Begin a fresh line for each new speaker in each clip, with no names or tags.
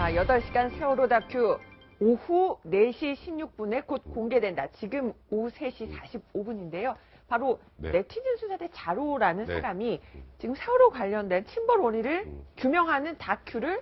자, 8시간 세월호 다큐 오후 4시 16분에 곧 공개된다. 지금 오후 3시 45분인데요. 바로 네티즌 수사대 자로라는 사람이 지금 세월호 관련된 침몰 원인을 규명하는 다큐를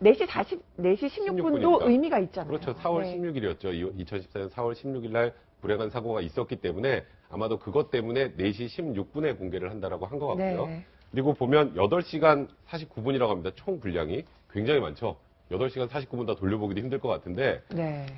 4시 16분도 의미가 있잖아요.
그렇죠. 4월 16일이었죠. 2014년 4월 16일 날 불행한 사고가 있었기 때문에 아마도 그것 때문에 4시 16분에 공개를 한다라고 한 것 같고요. 그리고 보면 8시간 49분이라고 합니다. 총 분량이 굉장히 많죠. 8시간 49분 다 돌려보기도 힘들 것 같은데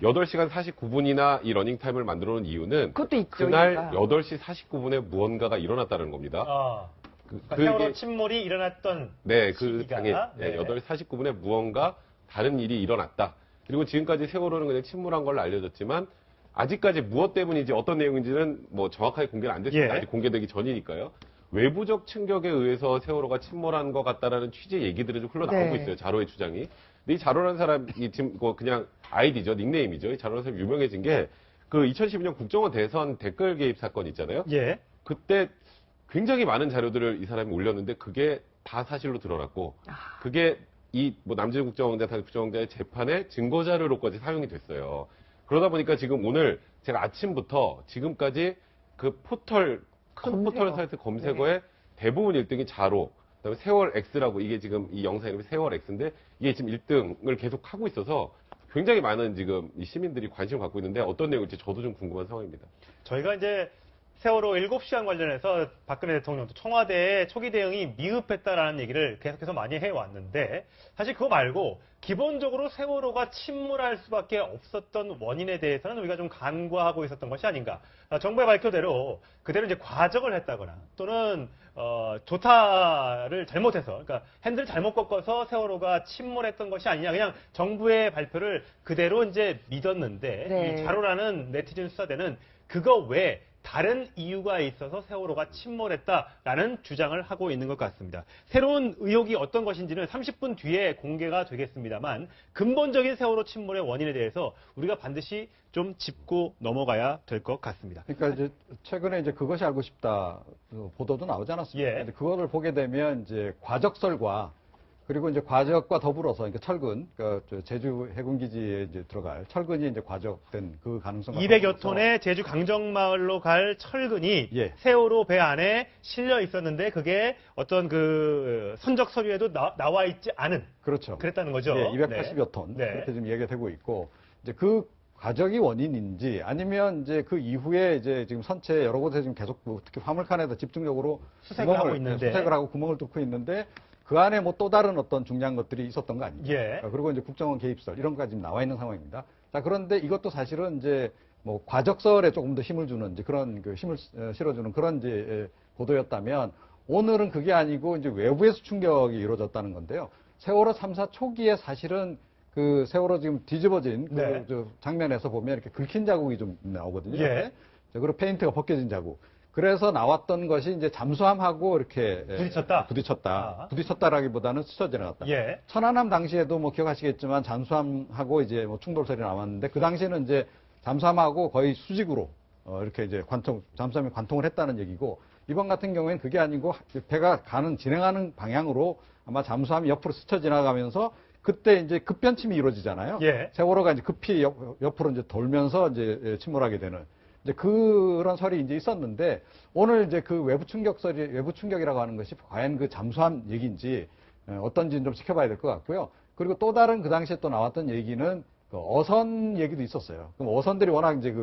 8시간 49분이나 이 러닝타임을 만들어 놓은 이유는
그것도 있죠,
그날
이유가.
8시 49분에 무언가가 일어났다는 겁니다.
세월호 침몰이 일어났던
그 당일 8시 49분에 무언가 다른 일이 일어났다. 그리고 지금까지 세월호는 그냥 침몰한 걸로 알려졌지만 아직까지 무엇 때문인지 어떤 내용인지는 뭐 정확하게 공개는 안 됐습니다. 아직 공개되기 전이니까요. 외부적 충격에 의해서 세월호가 침몰한 것 같다라는 취지의 얘기들이 좀 흘러나오고 있어요. 자로의 주장이. 근데 이 자로라는 사람이 지금 그냥 아이디죠. 닉네임이죠. 이 자로라는 사람이 유명해진 게 그 2012년 국정원 대선 댓글 개입 사건 있잖아요. 그때 굉장히 많은 자료들을 이 사람이 올렸는데 그게 다 사실로 드러났고 그게 이 뭐 남진 국정원장, 당 국정원장의 재판에 증거 자료로까지 사용이 됐어요. 그러다 보니까 지금 오늘 제가 아침부터 지금까지 그 포털 큰 포털 사이트 검색어에 대부분 1등이 자로, 그다음에 세월 X라고 이게 지금 이 영상 이름이 세월 X인데 이게 지금 1등을 계속 하고 있어서 굉장히 많은 지금 이 시민들이 관심을 갖고 있는데 어떤 내용일지 저도 좀 궁금한 상황입니다.
저희가 이제 세월호 7시간 관련해서 박근혜 대통령도 청와대의 초기 대응이 미흡했다라는 얘기를 계속해서 많이 해왔는데 사실 그거 말고 기본적으로 세월호가 침몰할 수밖에 없었던 원인에 대해서는 우리가 좀 간과하고 있었던 것이 아닌가. 정부의 발표대로 그대로 이제 과적을 했다거나 또는 조타를 잘못해서 그러니까 핸들을 잘못 꺾어서 세월호가 침몰했던 것이 아니냐. 그냥 정부의 발표를 그대로 이제 믿었는데 이 자로라는 네티즌 수사대는 그거 외에 다른 이유가 있어서 세월호가 침몰했다라는 주장을 하고 있는 것 같습니다. 새로운 의혹이 어떤 것인지는 30분 뒤에 공개가 되겠습니다만 근본적인 세월호 침몰의 원인에 대해서 우리가 반드시 좀 짚고 넘어가야 될 것 같습니다.
그러니까 이제 최근에 이제 그것이 알고 싶다 보도도 나오지 않았습니까? 근데 그거를 보게 되면 이제 과적설과 그리고 이제 과적과 더불어서 그러니까 철근, 그러니까 제주 해군기지에 이제 들어갈 철근이 이제 과적된 그 가능성이
200여 톤의 제주 강정마을로 갈 철근이 세월호 배 안에 실려 있었는데 그게 어떤 그 선적 서류에도 나와 있지 않은 그랬다는 거죠.
280여 톤 그렇게 지금 얘기가 되고 있고 이제 그 과적이 원인인지 아니면 이제 그 이후에 이제 지금 선체 여러 곳에 지금 계속 특히 화물칸에다 집중적으로
수색을 하고 있는데
수색을 하고 구멍을 뚫고 있는데 그 안에 뭐 또 다른 어떤 중요한 것들이 있었던 거 아닙니까? 그리고 이제 국정원 개입설 이런 것까지 지금 나와 있는 상황입니다. 자, 그런데 이것도 사실은 이제 뭐 과적설에 조금 더 힘을 주는 이제 그런 그 힘을 실어주는 그런 이제 보도였다면 오늘은 그게 아니고 이제 외부에서 충격이 이루어졌다는 건데요. 세월호 3사 초기에 사실은 그 세월호 지금 뒤집어진 그 장면에서 보면 이렇게 긁힌 자국이 좀 나오거든요. 그리고 페인트가 벗겨진 자국. 그래서 나왔던 것이 이제 잠수함하고 이렇게 부딪혔다라기보다는 스쳐 지나갔다. 천안함 당시에도 뭐 기억하시겠지만 잠수함하고 이제 뭐 충돌설이 나왔는데 그 당시에는 이제 잠수함하고 거의 수직으로 이렇게 이제 잠수함이 관통을 했다는 얘기고 이번 같은 경우에는 그게 아니고 배가 진행하는 방향으로 아마 잠수함이 옆으로 스쳐 지나가면서 그때 이제 급변침이 이루어지잖아요. 세월호가 이제 급히 옆으로 이제 돌면서 이제 침몰하게 되는. 이제 그런 설이 이제 있었는데 오늘 이제 그 외부 충격이라고 하는 것이 과연 그 잠수함 얘기인지 어떤지는 좀 지켜봐야 될 것 같고요. 그리고 또 다른 그 당시에 또 나왔던 얘기는 그 어선 얘기도 있었어요. 그럼 어선들이 워낙 이제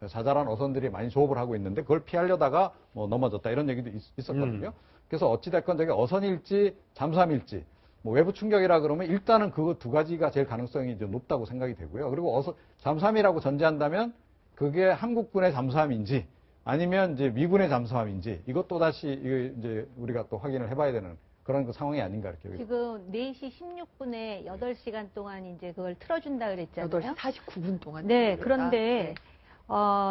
자잘한 어선들이 많이 조업을 하고 있는데 그걸 피하려다가 뭐 넘어졌다 이런 얘기도 있었거든요. 그래서 어찌됐건 저게 어선일지 잠수함일지 뭐 외부 충격이라 그러면 일단은 그 두 가지가 제일 가능성이 이제 높다고 생각이 되고요. 그리고 잠수함이라고 전제한다면 그게 한국군의 잠수함인지 아니면 이제 미군의 잠수함인지 이것도 다시 이제 우리가 또 확인을 해봐야 되는 그런 그 상황이 아닌가 이렇게.
지금 4시 16분에 8시간 동안 이제 그걸 틀어준다 그랬잖아요.
8시 49분 동안.
네, 그런데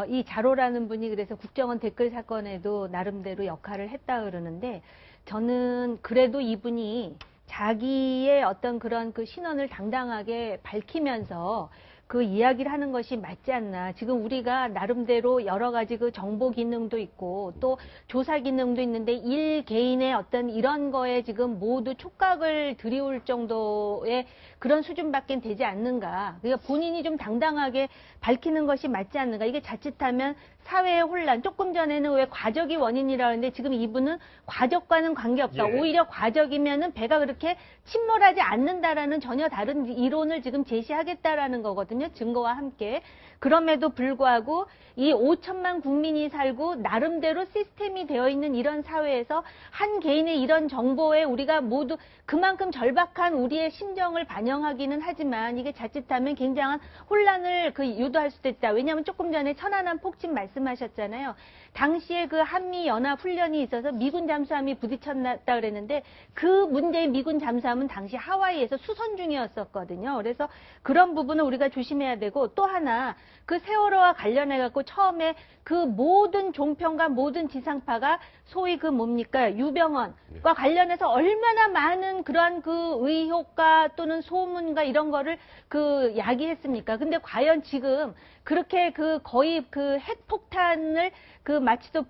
이 자로라는 분이 그래서 국정원 댓글 사건에도 나름대로 역할을 했다 그러는데 저는 그래도 이분이 자기의 어떤 그런 그 신원을 당당하게 밝히면서 그 이야기를 하는 것이 맞지 않나. 지금 우리가 나름대로 여러 가지 그 정보 기능도 있고 또 조사 기능도 있는데 일 개인의 어떤 이런 거에 지금 모두 촉각을 들이울 정도의 그런 수준밖에 되지 않는가. 그러니까 본인이 좀 당당하게 밝히는 것이 맞지 않는가. 이게 자칫하면 사회의 혼란. 조금 전에는 왜 과적이 원인이라고 했는데 지금 이분은 과적과는 관계없다.
예.
오히려 과적이면은 배가 그렇게 침몰하지 않는다라는 전혀 다른 이론을 지금 제시하겠다라는 거거든요. 증거와 함께. 그럼에도 불구하고 이 5천만 국민이 살고 나름대로 시스템이 되어 있는 이런 사회에서 한 개인의 이런 정보에 우리가 모두 그만큼 절박한 우리의 심정을 반영하기는 하지만 이게 자칫하면 굉장한 혼란을 유도할 수도 있다. 왜냐하면 조금 전에 천안함 폭침 말씀하셨잖아요. 당시에 그 한미 연합 훈련이 있어서 미군 잠수함이 부딪혔다 그랬는데 그 문제의 미군 잠수함은 당시 하와이에서 수선 중이었었거든요. 그래서 그런 부분은 우리가 조심해야 되고 또 하나 그 세월호와 관련해 갖고 처음에 그 모든 종편과 모든 지상파가 소위 그 뭡니까 유병헌과 관련해서 얼마나 많은 그러한 그 의혹과 또는 소문과 이런 거를 그 야기했습니까? 근데 과연 지금 그렇게 그 거의 그 핵폭탄을 그 마치도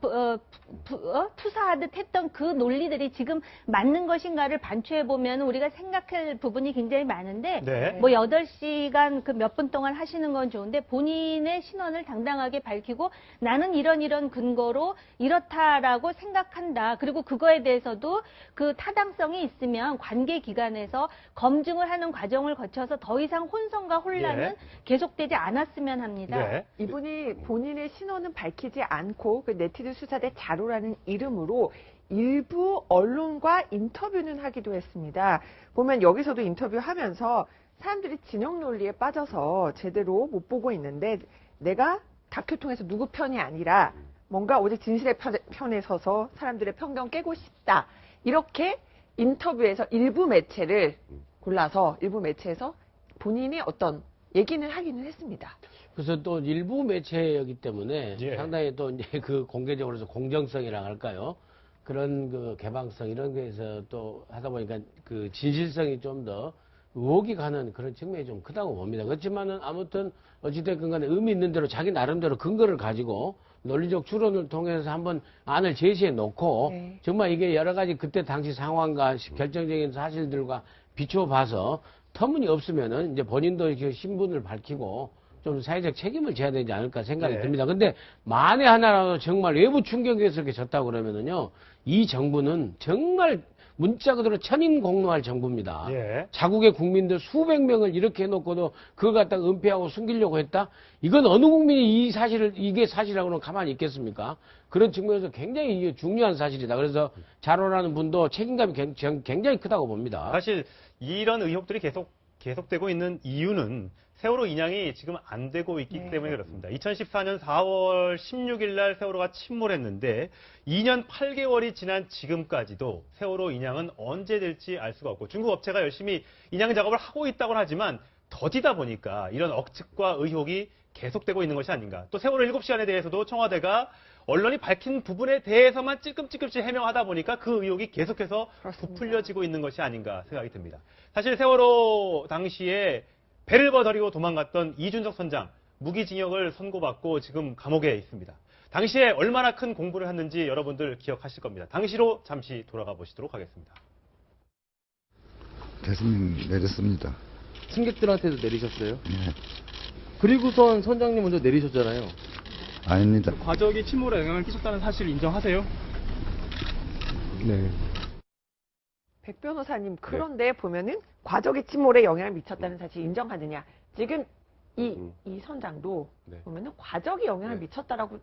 투사하듯 했던 그 논리들이 지금 맞는 것인가를 반추해 보면 우리가 생각할 부분이 굉장히 많은데
네.
뭐 8시간 그 몇 분 동안 하시는 건 좋은데 본인의 신원을 당당하게 밝히고 나는 이런 근거로 이렇다라고 생각한다. 그리고 그거에 대해서도 그 타당성이 있으면 관계 기관에서 검증을 하는 과정을 거쳐서 더 이상 혼선과 혼란은
예.
계속되지 않았으면 합니다.
네.
이분이 본인의 신원은 밝히지 않고 그 네티즌 수사대 자료라는 이름으로 일부 언론과 인터뷰는 하기도 했습니다. 보면 여기서도 인터뷰하면서 사람들이 진영 논리에 빠져서 제대로 못 보고 있는데 내가 다큐 통해서 누구 편이 아니라 뭔가 오직 진실의 편에 서서 사람들의 편견 깨고 싶다. 이렇게 인터뷰에서 일부 매체를 골라서 일부 매체에서 본인이 어떤 얘기는 하기는 했습니다.
그래서 또 일부 매체이기 때문에
예.
상당히 또 이제 그 공개적으로서 공정성이라 할까요? 그런 그 개방성 이런 거에서 또 하다 보니까 그 진실성이 좀 더 의혹이 가는 그런 측면이 좀 크다고 봅니다. 그렇지만은 아무튼 어찌됐건 간에 의미 있는 대로 자기 나름대로 근거를 가지고 논리적 추론을 통해서 한번 안을 제시해 놓고
네.
정말 이게 여러 가지 그때 당시 상황과 결정적인 사실들과 비춰봐서 터무니없으면은 이제 본인도 이렇게 신분을 밝히고 좀 사회적 책임을 져야 되지 않을까 생각이
네.
듭니다. 근데 만에 하나라도 정말 외부 충격에서 이렇게 졌다고 그러면은요, 이 정부는 정말 문자 그대로 천인공노할 정부입니다.
예.
자국의 국민들 수백 명을 이렇게 해놓고도 그거 갖다가 은폐하고 숨기려고 했다? 이건 어느 국민이 이 사실을, 이게 사실이라고는 가만히 있겠습니까? 그런 측면에서 굉장히 이게 중요한 사실이다. 그래서 자로라는 분도 책임감이 굉장히 크다고 봅니다.
사실 이런 의혹들이 계속되고 있는 이유는 세월호 인양이 지금 안 되고 있기
네.
때문에 그렇습니다. 2014년 4월 16일 날 세월호가 침몰했는데 2년 8개월이 지난 지금까지도 세월호 인양은 언제 될지 알 수가 없고 중국 업체가 열심히 인양 작업을 하고 있다고 하지만 더디다 보니까 이런 억측과 의혹이 계속되고 있는 것이 아닌가. 또 세월호 7시간에 대해서도 청와대가 언론이 밝힌 부분에 대해서만 찔끔찔끔씩 해명하다 보니까 그 의혹이 계속해서
그렇습니다.
부풀려지고 있는 것이 아닌가 생각이 듭니다. 사실 세월호 당시에 배를 버리고 도망갔던 이준석 선장 무기징역을 선고받고 지금 감옥에 있습니다. 당시에 얼마나 큰 공부를 했는지 여러분들 기억하실 겁니다. 당시로 잠시 돌아가 보시도록 하겠습니다.
대승님 내렸습니다.
승객들한테도 내리셨어요?
네.
그리고선 선장님 먼저 내리셨잖아요.
아닙니다.
과적이 침몰에 영향을 끼쳤다는 사실을 인정하세요?
네.
백 변호사님, 그런데 보면은 과적의 침몰에 영향을 미쳤다는 사실 인정하느냐. 지금 이 선장도
네.
보면은 과적이 영향을
네.
미쳤다라고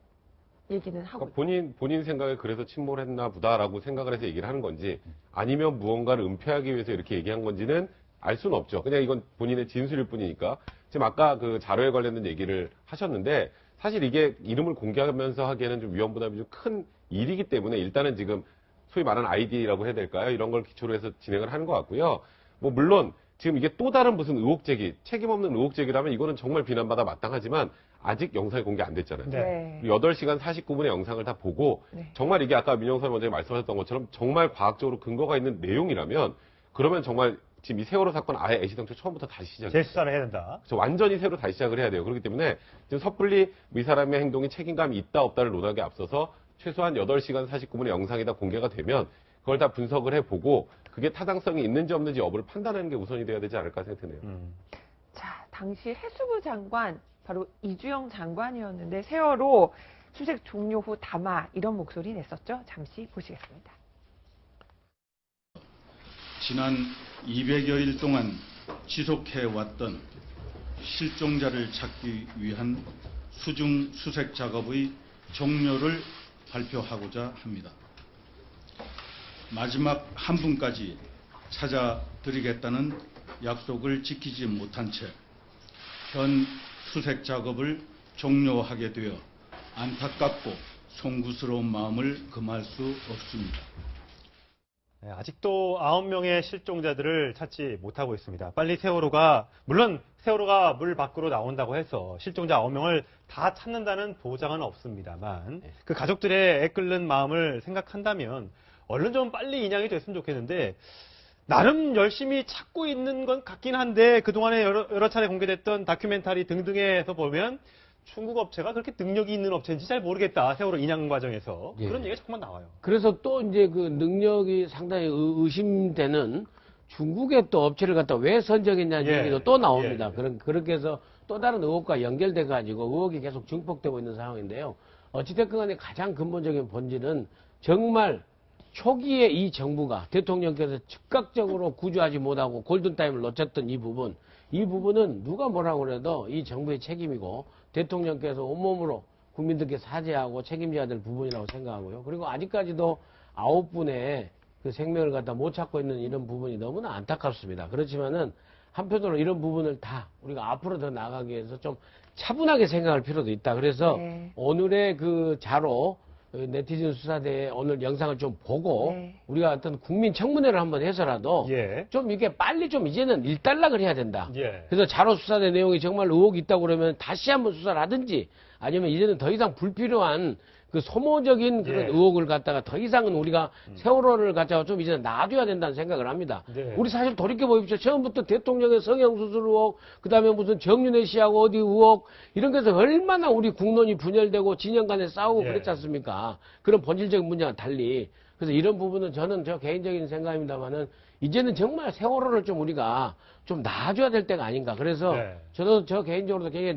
얘기는 하고
그러니까 본인 생각에 그래서 침몰했나 보다라고 생각을 해서 얘기를 하는 건지 아니면 무언가를 은폐하기 위해서 이렇게 얘기한 건지는 알 수는 없죠. 그냥 이건 본인의 진술일 뿐이니까. 지금 아까 그 자료에 관련된 얘기를 하셨는데 사실 이게 이름을 공개하면서 하기에는 좀 위험 부담이 좀 큰 일이기 때문에 일단은 지금 소위 말하는 아이디라고 해야 될까요? 이런 걸 기초로 해서 진행을 하는 것 같고요. 뭐 물론 지금 이게 또 다른 무슨 의혹 제기, 책임 없는 의혹 제기라면 이거는 정말 비난받아 마땅하지만 아직 영상이 공개 안 됐잖아요.
네.
8시간 49분의 영상을 다 보고
네.
정말 이게 아까 민영선 원장님 말씀하셨던 것처럼 정말 과학적으로 근거가 있는 내용이라면 그러면 정말 지금 이 세월호 사건 아예 애시당초 처음부터 다시 시작해요.
재수사를 해야 된다.
완전히 새로 다시 시작을 해야 돼요. 그렇기 때문에 지금 섣불리 이 사람의 행동이 책임감이 있다 없다를 논하기에 앞서서 최소한 8시간 49분의 영상이 다 공개가 되면 그걸 다 분석을 해보고 그게 타당성이 있는지 없는지 여부를 판단하는 게 우선이 돼야 되지 않을까 생각되네요.
자, 당시 해수부 장관 바로 이주영 장관이었는데 세월호 수색 종료 후 담화 이런 목소리 냈었죠. 잠시 보시겠습니다.
지난 200여일 동안 지속해왔던 실종자를 찾기 위한 수중 수색 작업의 종료를 발표하고자 합니다. 마지막 한 분까지 찾아드리겠다는 약속을 지키지 못한 채 현 수색 작업을 종료하게 되어 안타깝고 송구스러운 마음을 금할 수 없습니다.
네, 아직도 9명의 실종자들을 찾지 못하고 있습니다. 빨리 세월호가, 물론 세월호가 물 밖으로 나온다고 해서 실종자 9명을 다 찾는다는 보장은 없습니다만 그 가족들의 애끓는 마음을 생각한다면 얼른 좀 빨리 인양이 됐으면 좋겠는데 나름 열심히 찾고 있는 건 같긴 한데 그동안에 여러 차례 공개됐던 다큐멘터리 등등에서 보면 중국 업체가 그렇게 능력이 있는 업체인지 잘 모르겠다. 세월호 인양 과정에서.
예.
그런 얘기가 자꾸만 나와요.
그래서 또 이제 그 능력이 상당히 의심되는 중국의 또 업체를 갖다 왜 선정했냐는
예.
얘기도 또 나옵니다.
예.
그렇게 해서 또 다른 의혹과 연결돼 가지고 의혹이 계속 증폭되고 있는 상황인데요. 어찌됐건 간에 가장 근본적인 본질은 정말 초기에 이 정부가 대통령께서 즉각적으로 구조하지 못하고 골든타임을 놓쳤던 이 부분은 누가 뭐라고 해도 이 정부의 책임이고 대통령께서 온몸으로 국민들께 사죄하고 책임져야 될 부분이라고 생각하고요. 그리고 아직까지도 9분의 그 생명을 갖다 못 찾고 있는 이런 부분이 너무나 안타깝습니다. 그렇지만은 한편으로 이런 부분을 다 우리가 앞으로 더 나가기 위해서 좀 차분하게 생각할 필요도 있다. 그래서 오늘의 그 자로 네티즌 수사대에 오늘 영상을 좀 보고 우리가 어떤 국민 청문회를 한번 해서라도 좀 이게 빨리 좀 이제는 일단락을 해야 된다. 그래서 자로 수사대 내용이 정말 의혹이 있다고 그러면 다시 한번 수사를 하든지 아니면 이제는 더 이상 불필요한 그 소모적인 그런 의혹을 갖다가 더 이상은 우리가 세월호를 갖다가 좀 이제 놔둬야 된다는 생각을 합니다. 우리 사실 돌이켜보십시오. 처음부터 대통령의 성형수술 의혹, 그 다음에 무슨 정윤회 씨하고 어디 의혹, 이런 것에서 얼마나 우리 국론이 분열되고 진영 간에 싸우고 그랬지 않습니까? 그런 본질적인 문제와 달리. 그래서 이런 부분은 저는 저 개인적인 생각입니다만은 이제는 정말 세월호를 좀 우리가 좀 놔줘야 될 때가 아닌가. 그래서 저도 저 개인적으로도 굉장히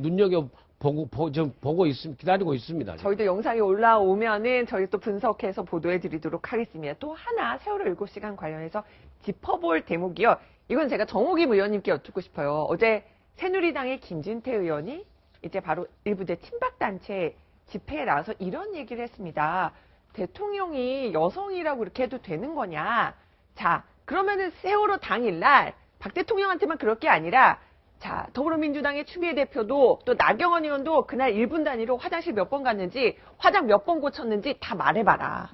기다리고 있습니다.
저희도 영상이 올라오면은 저희 또 분석해서 보도해 드리도록 하겠습니다. 또 하나 세월호 7시간 관련해서 짚어볼 대목이요. 이건 제가 정호김 의원님께 여쭙고 싶어요. 어제 새누리당의 김진태 의원이 이제 바로 일부대 친박단체 집회에 나와서 이런 얘기를 했습니다. 대통령이 여성이라고 이렇게 해도 되는 거냐. 자, 그러면은 세월호 당일날 박 대통령한테만 그럴 게 아니라 자, 더불어민주당의 추미애 대표도 또 나경원 의원도 그날 1분 단위로 화장실 몇 번 갔는지 화장 몇 번 고쳤는지 다 말해봐라.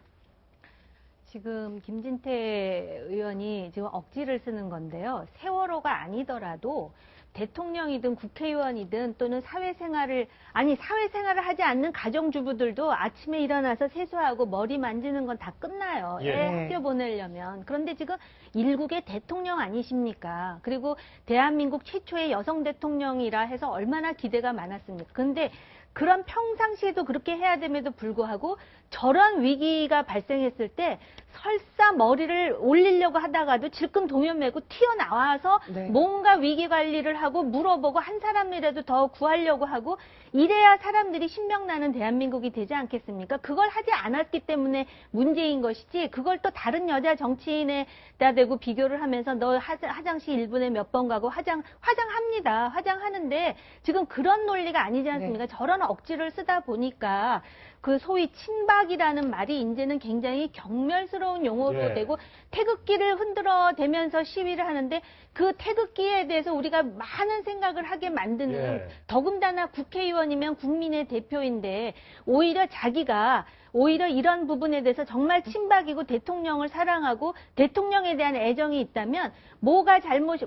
지금 김진태 의원이 지금 억지를 쓰는 건데요. 세월호가 아니더라도 대통령이든 국회의원이든 또는 사회생활을 하지 않는 가정주부들도 아침에 일어나서 세수하고 머리 만지는 건 다 끝나요. 애 학교 보내려면. 그런데 지금 일국의 대통령 아니십니까? 그리고 대한민국 최초의 여성 대통령이라 해서 얼마나 기대가 많았습니까? 그런데 그런 평상시에도 그렇게 해야 됨에도 불구하고 저런 위기가 발생했을 때 설사 머리를 올리려고 하다가도 질끈 동요매고 튀어나와서 뭔가 위기 관리를 하고 물어보고 한 사람이라도 더 구하려고 하고 이래야 사람들이 신명나는 대한민국이 되지 않겠습니까? 그걸 하지 않았기 때문에 문제인 것이지 그걸 또 다른 여자 정치인에다 대고 비교를 하면서 너 화장실 1분에 몇 번 가고 화장합니다. 화장하는데 지금 그런 논리가 아니지 않습니까? 저런 억지를 쓰다 보니까 그 소위 친박이라는 말이 이제는 굉장히 경멸스러운 용어로 되고 태극기를 흔들어 대면서 시위를 하는데 그 태극기에 대해서 우리가 많은 생각을 하게 만드는 더군다나 국회의원이면 국민의 대표인데 오히려 자기가 오히려 이런 부분에 대해서 정말 친박이고 대통령을 사랑하고 대통령에 대한 애정이 있다면 뭐가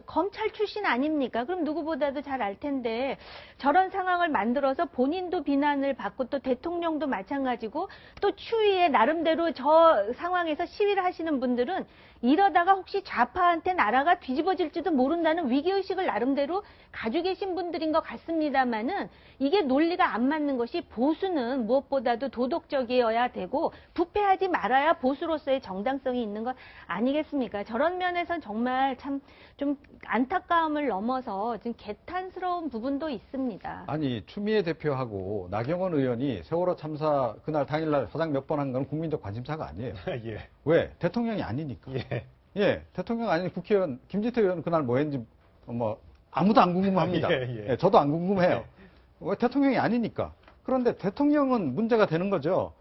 검찰 출신 아닙니까? 그럼 누구보다도 잘 알 텐데 저런 상황을 만들어서 본인도 비난을 받고 또 대통령도 마찬가지고 또 추위에 나름대로 저 상황에서 시위를 하시는 분들은 이러다가 혹시 좌파한테 나라가 뒤집어질지도 모른다는 위기의식을 나름대로 가지고 계신 분들인 것 같습니다만은 이게 논리가 안 맞는 것이 보수는 무엇보다도 도덕적이어야 되고 부패하지 말아야 보수로서의 정당성이 있는 것 아니겠습니까? 저런 면에선 정말 참 좀 안타까움을 넘어서 지금 개탄스러운 부분도 있습니다.
아니 추미애 대표하고 나경원 의원이 세월호 참사 그날 당일날 화장 몇 번 한 건 국민적 관심사가 아니에요.
예.
왜? 대통령이 아니니까.
예.
대통령 아닌 국회의원 김진태 의원 그날 뭐 했는지 뭐 아무도 안 궁금합니다.
예.
저도 안 궁금해요. 왜? 대통령이 아니니까. 그런데 대통령은 문제가 되는 거죠.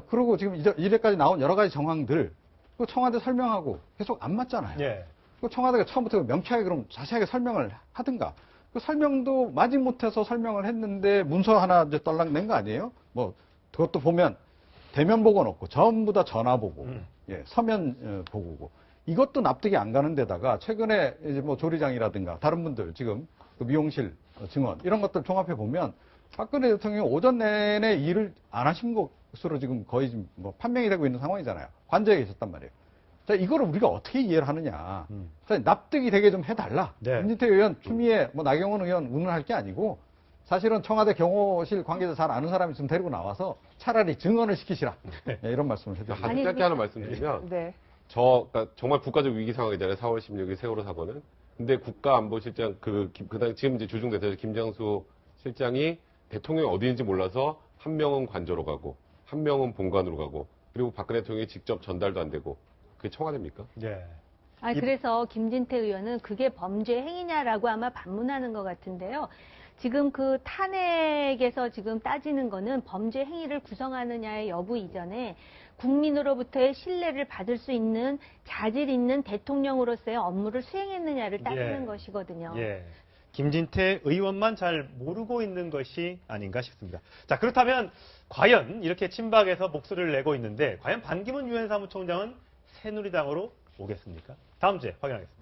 그리고 지금 이래까지 나온 여러 가지 정황들 그 청와대 설명하고 계속 안 맞잖아요.
예.
그 청와대가 처음부터 명쾌하게 그럼 자세하게 설명을 하든가. 그 설명도 마지못해서 설명을 했는데 문서 하나 이제 떨락 낸 거 아니에요? 뭐 그것도 보면 대면 보고는 없고 전부 다 전화 보고, 서면 보고고. 이것도 납득이 안 가는 데다가 최근에 이제 뭐 조리장이라든가 다른 분들 지금 그 미용실 증언 이런 것들 종합해 보면 박근혜 대통령이 오전 내내 일을 안 하신 것으로 지금 거의 지금 뭐 판명이 되고 있는 상황이잖아요. 관저에 계셨단 말이에요. 자, 이거를 우리가 어떻게 이해를 하느냐. 자, 납득이 되게 좀 해달라.
네.
김진태 의원, 추미애, 뭐 나경원 의원 운운할 게 아니고 사실은 청와대 경호실 관계자 잘 아는 사람 있으면 데리고 나와서 차라리 증언을 시키시라. 네, 이런 말씀을 해드립니다.
아주 짧게 하나 말씀드리면
네.
그러니까 정말 국가적 위기 상황이잖아요. 4월 16일 세월호 사고는. 근데 국가안보실장 그다음 지금 이제 주중대사죠 김장수 실장이 대통령이 어디인지 몰라서 한 명은 관저로 가고 한 명은 본관으로 가고 그리고 박근혜 대통령이 직접 전달도 안 되고 그게 청와대입니까?
예.
그래서 김진태 의원은 그게 범죄 행위냐라고 아마 반문하는 것 같은데요. 지금 그 탄핵에서 지금 따지는 거는 범죄 행위를 구성하느냐의 여부 이전에 국민으로부터의 신뢰를 받을 수 있는 자질 있는 대통령으로서의 업무를 수행했느냐를 따지는 것이거든요.
예. 김진태 의원만 잘 모르고 있는 것이 아닌가 싶습니다. 자, 그렇다면 과연 이렇게 친박에서 목소리를 내고 있는데 과연 반기문 유엔 사무총장은 새누리당으로 오겠습니까? 다음 주에 확인하겠습니다.